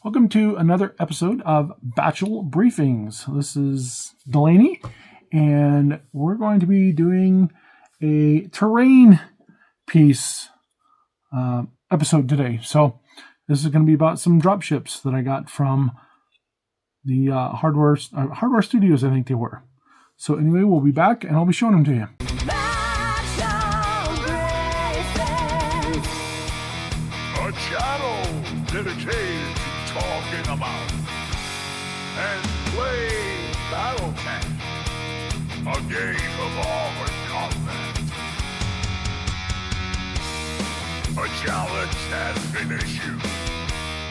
Welcome to another episode of Batchall Briefings. This is Delaney, and we're going to be doing a terrain piece episode today. So this is going to be about some drop ships that I got from the hardware studios, I think they were. So anyway, we'll be back, and I'll be showing them to you. A channel dedicated to talking about and playing Battletech, a game of armored combat. A challenge has been issued.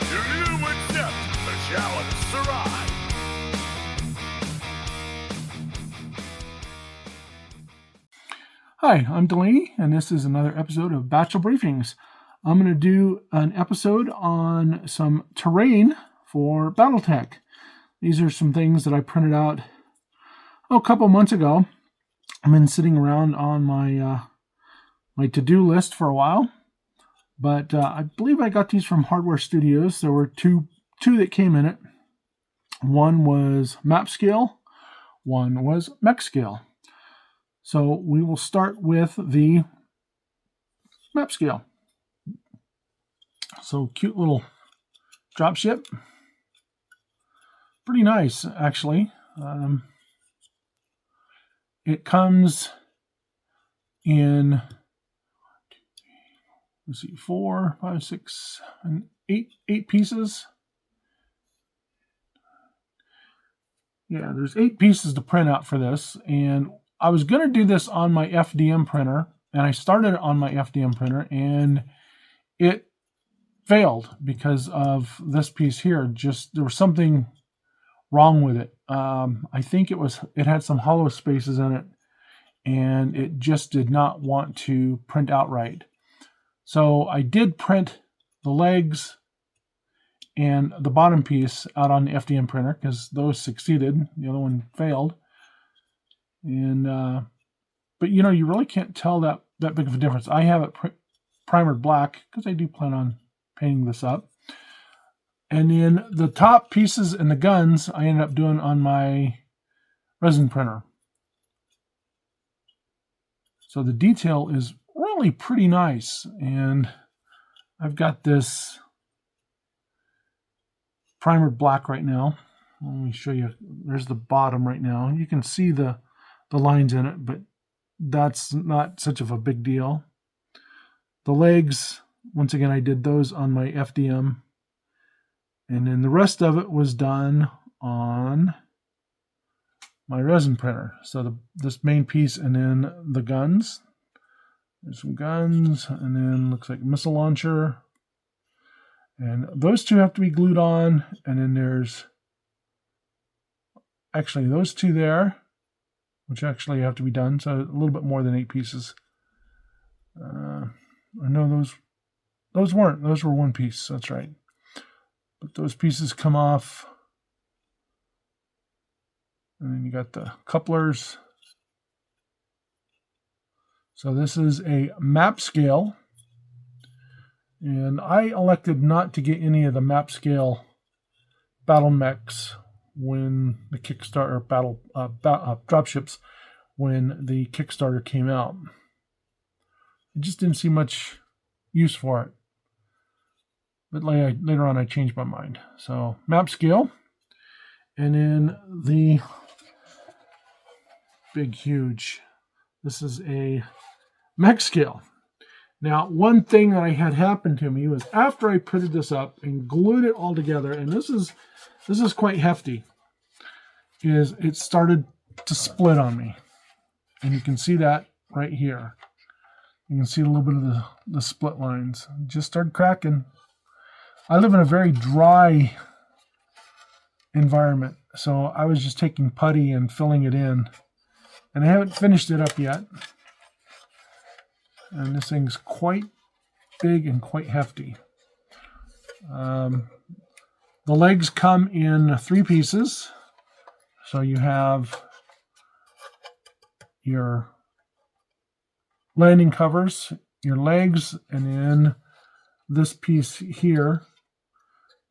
Do you accept the challenge, Sarai? Hi, I'm Delaney, and this is another episode of Batchall Briefings. I'm going to do an episode on some terrain for Battletech. These are some things that I printed out a couple months ago. I've been sitting around on my to-do list for a while, but I believe I got these from Hardware Studios. There were two that came in it. One was map scale, one was mech scale. So we will start with the map scale. So cute little dropship. Pretty nice, actually. It comes in, let's see, 4, 5, 6, and 8 pieces. Yeah, there's 8 pieces to print out for this, and I was going to do this on my FDM printer, and I started it on my FDM printer, and it failed because of this piece here. Just there was something wrong with it. I think it had some hollow spaces in it, and it just did not want to print out right. So I did print the legs and the bottom piece out on the FDM printer because those succeeded. The other one failed. And but you know, you really can't tell that big of a difference. I have it primered black because I do plan on painting this up. And then the top pieces and the guns I ended up doing on my resin printer. So the detail is really pretty nice. And I've got this primered black right now. Let me show you. There's the bottom right now. You can see the lines in it, but that's not such of a big deal. The legs, once again, I did those on my FDM. And then the rest of it was done on my resin printer. So this main piece and then the guns. There's some guns, and then looks like a missile launcher. And those two have to be glued on. And then there's actually those two there, which actually have to be done. So a little bit more than 8 pieces. I know those weren't. Those were one piece. That's right. But those pieces come off. And then you got the couplers. So this is a map scale. And I elected not to get any of the map scale battle mechs when the Kickstarter dropships when the Kickstarter came out. I just didn't see much use for it. But later on I changed my mind. So map scale. And then the big, huge. This is a mech scale. Now, one thing that I had happen to me was after I printed this up and glued it all together, and this is quite hefty, is it started to split on me. And you can see that right here. You can see a little bit of the split lines. It just started cracking. I live in a very dry environment, so I was just taking putty and filling it in. And I haven't finished it up yet. And this thing's quite big and quite hefty. The legs come in 3 pieces. So you have your landing covers, your legs, and then this piece here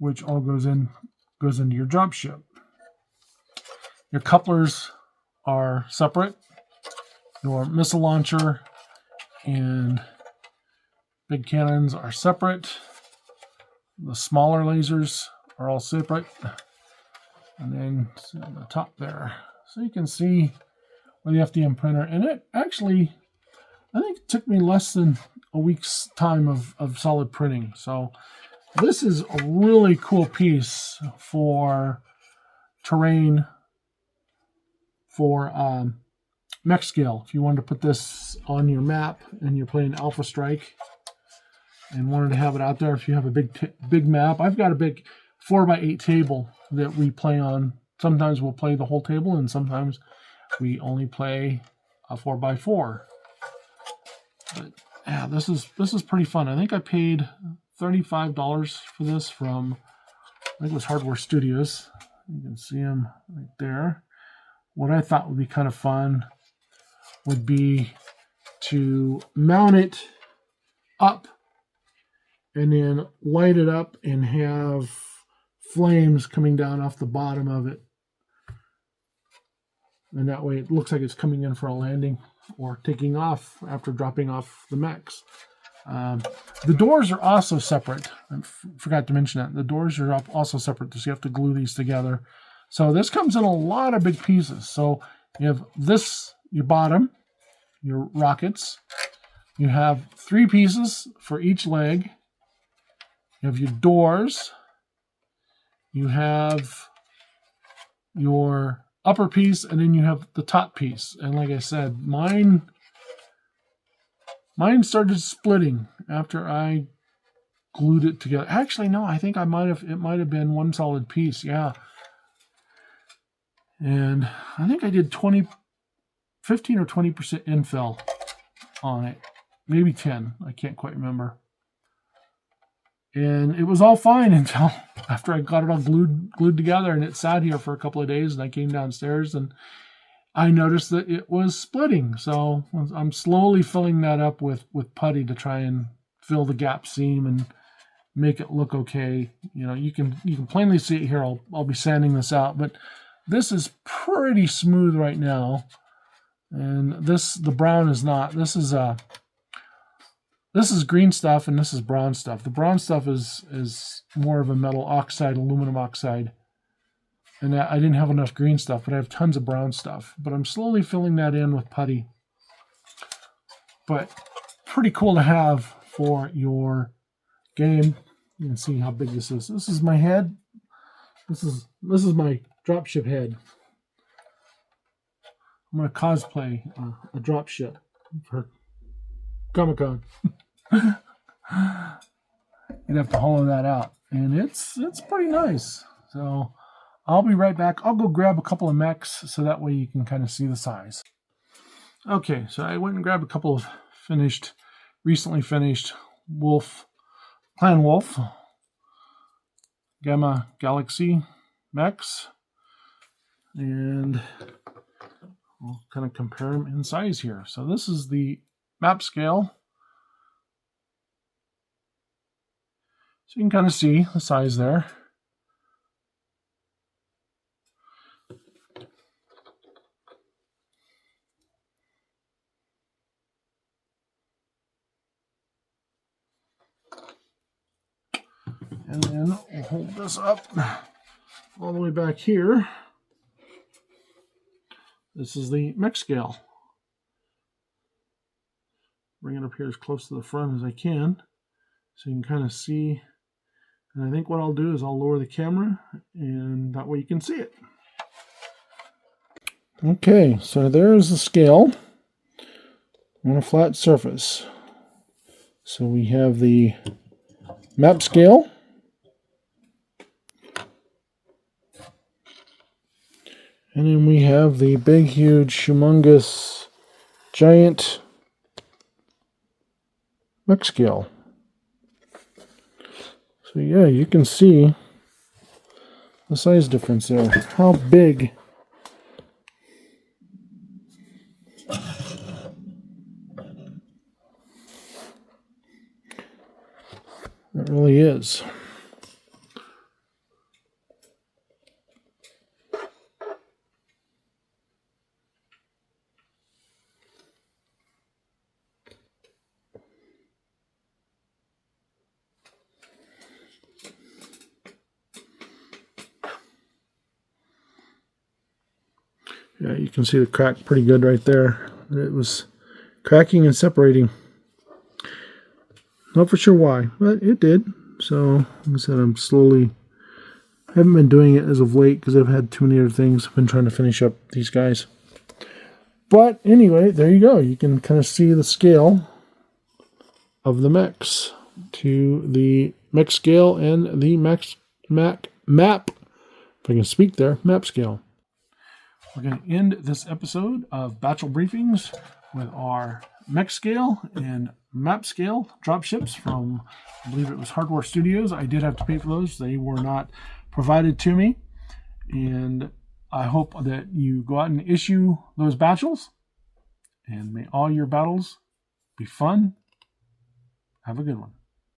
which all goes into your drop ship. Your couplers are separate. Your missile launcher and big cannons are separate. The smaller lasers are all separate. And then on the top there. So you can see with the FDM printer. And it actually, I think it took me less than a week's time of solid printing. So this is a really cool piece for terrain, for mech scale. If you wanted to put this on your map and you're playing Alpha Strike and wanted to have it out there, if you have a big map. I've got a big 4x8 table that we play on. Sometimes we'll play the whole table, and sometimes we only play a 4x4. But yeah, this is pretty fun. I think I paid $35 for this from, I think it was Hardware Studios. You can see them right there. What I thought would be kind of fun would be to mount it up and then light it up and have flames coming down off the bottom of it. And that way it looks like it's coming in for a landing or taking off after dropping off the mechs. The doors are also separate. I forgot to mention that. The doors are also separate, so you have to glue these together. So this comes in a lot of big pieces. So you have this, your bottom, your rockets. You have 3 pieces for each leg. You have your doors. You have your upper piece, and then you have the top piece. And like I said, mine started splitting after I glued it together. Actually, no, I think it might have been one solid piece. Yeah. And I think I did 15 or 20% infill on it. Maybe 10. I can't quite remember. And it was all fine until after I got it all glued together, and it sat here for a couple of days, and I came downstairs and I noticed that it was splitting. So I'm slowly filling that up with putty to try and fill the gap seam and make it look okay. You know, you can plainly see it here. I'll be sanding this out, but this is pretty smooth right now. And the brown is not. This is green stuff, and this is brown stuff. The brown stuff is more of a metal oxide, aluminum oxide. And I didn't have enough green stuff, but I have tons of brown stuff. But I'm slowly filling that in with putty. But pretty cool to have for your game. You can see how big this is. This is my head. This is my dropship head. I'm going to cosplay a dropship for Comic-Con. You'd have to hollow that out, and it's pretty nice. So I'll be right back. I'll go grab a couple of mechs so that way you can kind of see the size. Okay, so I went and grabbed a couple of recently finished Clan Wolf Gamma Galaxy mechs, and I'll kind of compare them in size here. So this is the map scale. So you can kind of see the size there. And then we'll hold this up all the way back here. This is the mech scale. Bring it up here as close to the front as I can so you can kind of see. And I think what I'll do is I'll lower the camera, and that way you can see it. Okay, so there's the scale on a flat surface. So we have the map scale. And then we have the big, huge, humongous, giant mech scale. So yeah, you can see the size difference there. How big it really is. Yeah, you can see the crack pretty good right there. It was cracking and separating. Not for sure why, but it did. So, like I said, I haven't been doing it as of late because I've had too many other things. I've been trying to finish up these guys. But anyway, there you go. You can kind of see the scale of the mechs to the mech scale and the map, if I can speak there, map scale. We're going to end this episode of Batchall Briefings with our mech scale and map scale dropships from, I believe it was Hardware Studios. I did have to pay for those. They were not provided to me. And I hope that you go out and issue those Batchalls. And may all your battles be fun. Have a good one.